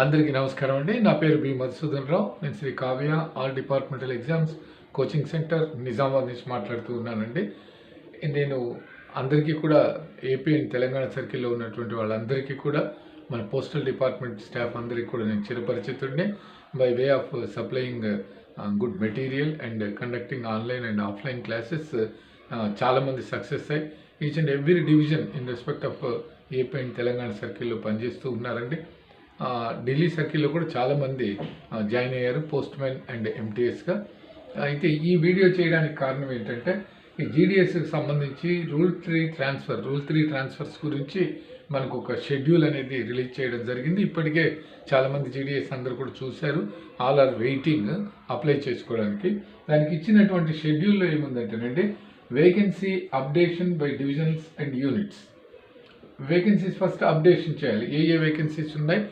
అందరికీ నమస్కారం అండి. నా పేరు బి మధుసూదన్ రావు. నేను Shri Kavya all departmental exams coaching centre Nizamabad నుంచి మాట్లాడుతూ ఉన్నానండి. నేను అందరికీ కూడా ఏపీ అండ్ తెలంగాణ సర్కిల్లో ఉన్నటువంటి వాళ్ళందరికీ కూడా మన పోస్టల్ డిపార్ట్మెంట్ స్టాఫ్ అందరికీ కూడా నేను చిరపరిచితుడిని. By way of supplying good material and conducting online and offline classes చాలామంది సక్సెస్ అయ్యి each and every division in respect of AP and Telangana సర్కిల్లో పనిచేస్తూ ఉన్నారండి. ఢిల్లీ సర్కిల్లో కూడా చాలామంది జాయిన్ అయ్యారు పోస్ట్ మ్యాన్ అండ్ ఎంటీఎస్గా. అయితే ఈ వీడియో చేయడానికి కారణం ఏంటంటే ఈ జీడిఎస్కి సంబంధించి రూల్ 3 ట్రాన్స్ఫర్స్ గురించి మనకు ఒక షెడ్యూల్ అనేది రిలీజ్ చేయడం జరిగింది. ఇప్పటికే చాలామంది జీడిఎస్ అందరూ కూడా చూశారు. ఆల్ ఆర్ వెయిటింగ్ అప్లై చేసుకోవడానికి. దానికి ఇచ్చినటువంటి షెడ్యూల్లో ఏముందంటేనండి, vacancy updation by divisions and units. Vacancies first updation చేయాలి. ఏ వేకెన్సీస్ ఉన్నాయి,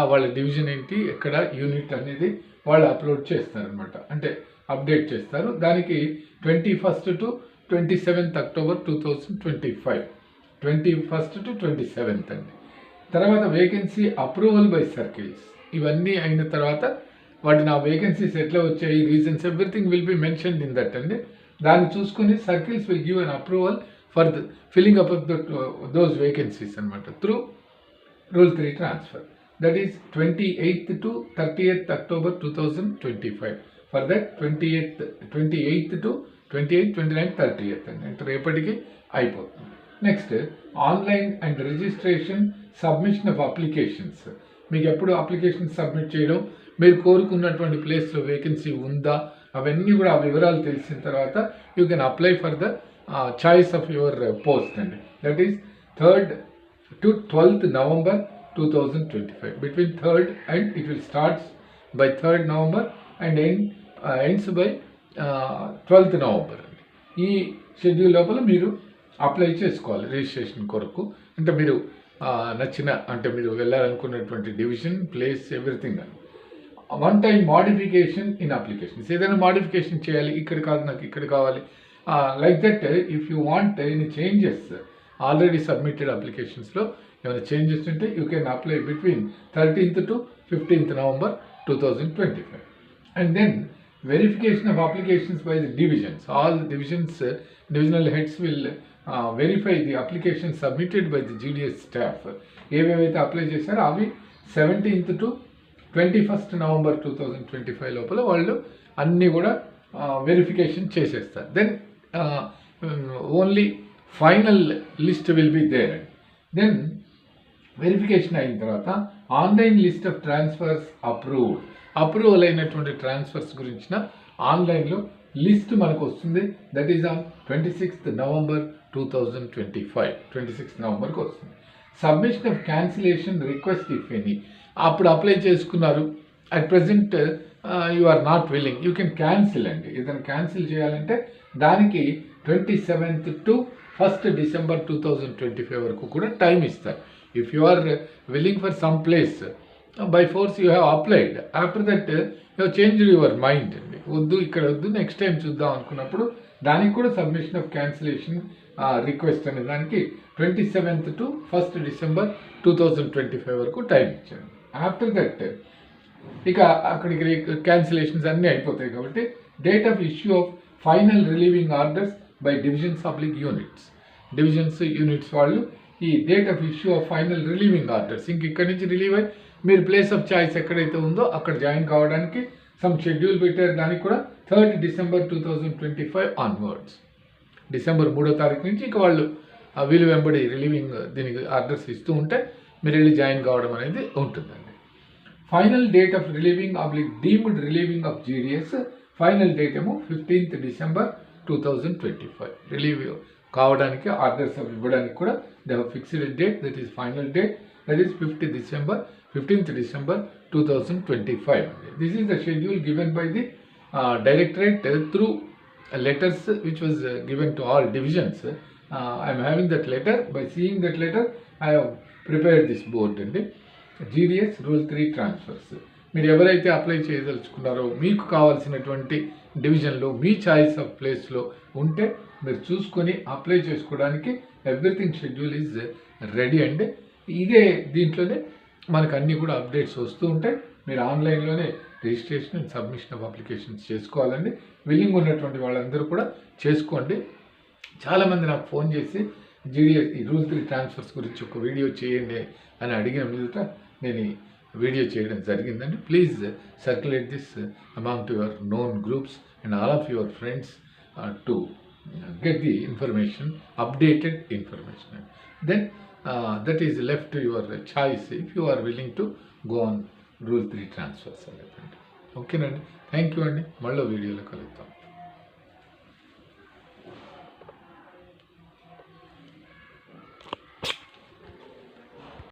వాళ్ళ డివిజన్ ఏంటి, ఎక్కడ యూనిట్ అనేది వాళ్ళు అప్లోడ్ చేస్తారనమాట. అంటే అప్డేట్ చేస్తారు. దానికి 21st to 27th October 2025, 21st to 27th అండి. తర్వాత వేకెన్సీ అప్రూవల్ బై సర్కిల్స్. ఇవన్నీ అయిన తర్వాత వాటిని ఆ వేకెన్సీస్ ఎట్లా వచ్చాయి, reasons, everything will be mentioned in that అండి. దాన్ని చూసుకుని circles will give an approval for the filling up of those vacancies అనమాట through rule 3 transfer. That is 28th to 30th October 2025. For that 28th to 28th, 29th, 30th అంటే రేపటికి అయిపోతుంది. Next online and registration submission of applications. మీకు ఎప్పుడు application submit చేయడం, మీరు కోరుకున్నటువంటి ప్లేస్లో వేకెన్సీ ఉందా, అవన్నీ కూడా ఆ వివరాలు తెలిసిన తర్వాత you can apply for the choice of your post అండి. That is 3rd to 12th November 2025. Between 3rd and it will start by 3rd November and ends by 12th November. ఈ షెడ్యూల్ లోపల మీరు అప్లై చేసుకోవాలి registration కొరకు. అంటే మీరు నచ్చిన, అంటే మీరు వెళ్ళాలనుకున్నటువంటి డివిజన్, ప్లేస్, ఎవ్రీథింగ్ అని. One time modification in applications. ఏదైనా మోడిఫికేషన్ చేయాలి, ఇక్కడ కాదు నాకు ఇక్కడ కావాలి, like that. If you want any changes already submitted అప్లికేషన్స్లో ఏమైనా చేంజెస్ ఉంటే you can apply between 13th to 15th November 2025. And then verification of applications by the divisions. All divisions, divisional heads will verify the applications submitted by the GDS staff. ఏవేవైతే apply చేశారో అవి 17th to 21st November 2025 లోపల వాళ్ళు అన్నీ కూడా verification చేసేస్తారు. Then only final list will be there. Then verification అయిన తర్వాత online list of transfers approval అయినటువంటి ట్రాన్స్ఫర్స్ గురించిన ఆన్లైన్లో లిస్ట్ మనకు వస్తుంది. That is on 26th November 2025, 26th Novemberకి వస్తుంది. Submission of cancellation request if any. అప్పుడు అప్లై చేసుకున్నారు, at present you are not willing, you can cancel అండి. ఏదైనా క్యాన్సిల్ చేయాలంటే దానికి 27th to 1st December 2025 వరకు కూడా టైం ఇస్తారు. If you are willing for some place, by force you have applied. After that you have changed your mind. వద్దు ఇక్కడ వద్దు, నెక్స్ట్ టైం చూద్దాం అనుకున్నప్పుడు దానికి కూడా సబ్మిషన్ ఆఫ్ క్యాన్సిలేషన్ రిక్వెస్ట్ అనే దానికి 27th to 1st December 2025 వరకు టైం ఇచ్చారు. ఆఫ్టర్ దట్ ఇక అక్కడికి క్యాన్సిలేషన్స్ అన్నీ అయిపోతాయి కాబట్టి date of issue of final relieving orders by divisions public units. Divisions, units వాళ్ళు ఈ date of issue of final relieving orders, ఇంక ఇక్కడి నుంచి రిలీవ్ అయ్యి మీరు ప్లేస్ ఆఫ్ చాయిస్ ఎక్కడైతే ఉందో అక్కడ జాయిన్ కావడానికి సమ్ షెడ్యూల్ పెట్టారు. దానికి కూడా 3rd December 2025 ఆన్వర్డ్స్, డిసెంబర్ 3వ తారీఖు నుంచి ఇక వాళ్ళు వీలు వెంబడి రిలీవింగ్ దీనికి ఆర్డర్స్ ఇస్తూ ఉంటే మీరు వెళ్ళి జాయిన్ కావడం అనేది ఉంటుందండి. Final date of relieving deemed relieving of GDS, final date ఏమో 15th December 2025. రిలీవ్ కావడానికి ఆర్డర్స్ ఇవ్వడానికి కూడా they have fixed date, that is final date, that is 15th December 2025. This is the schedule given by the directorate through letters which was given to all divisions. I am having that letter. By seeing that letter I have prepared this board and GDS Rule 3 transfers. మీరు ఎవరైతే apply చేయదలుచుకున్నారో మీకు కావాల్సినటువంటి డివిజన్లో మీ choice of ప్లేస్లో ఉంటే మీరు చూసుకొని apply చేసుకోవడానికి ఎవ్రీథింగ్ షెడ్యూల్ ఈజ్ రెడీ అండి. ఇదే దీంట్లోనే మనకు అన్నీ కూడా అప్డేట్స్ వస్తూ ఉంటాయి. మీరు ఆన్లైన్లోనే registration and submission of applications చేసుకోవాలండి. విల్లింగ్ ఉన్నటువంటి వాళ్ళందరూ కూడా చేసుకోండి. చాలామంది నాకు ఫోన్ చేసి జీడిఎస్ ఈ రూల్ 3 ట్రాన్స్ఫర్స్ గురించి ఒక వీడియో చేయండి అని అడిగిన మీదట నేను ఈ వీడియో చేయడం జరిగిందండి. Please circulate this among to your known groups and all of your friends to get the information, updated information. Then that is left to your choice if you are willing to go on rule 3 transfers. Okay, thank you అండి. మళ్ళీ వీడియోలో కలుద్దాం.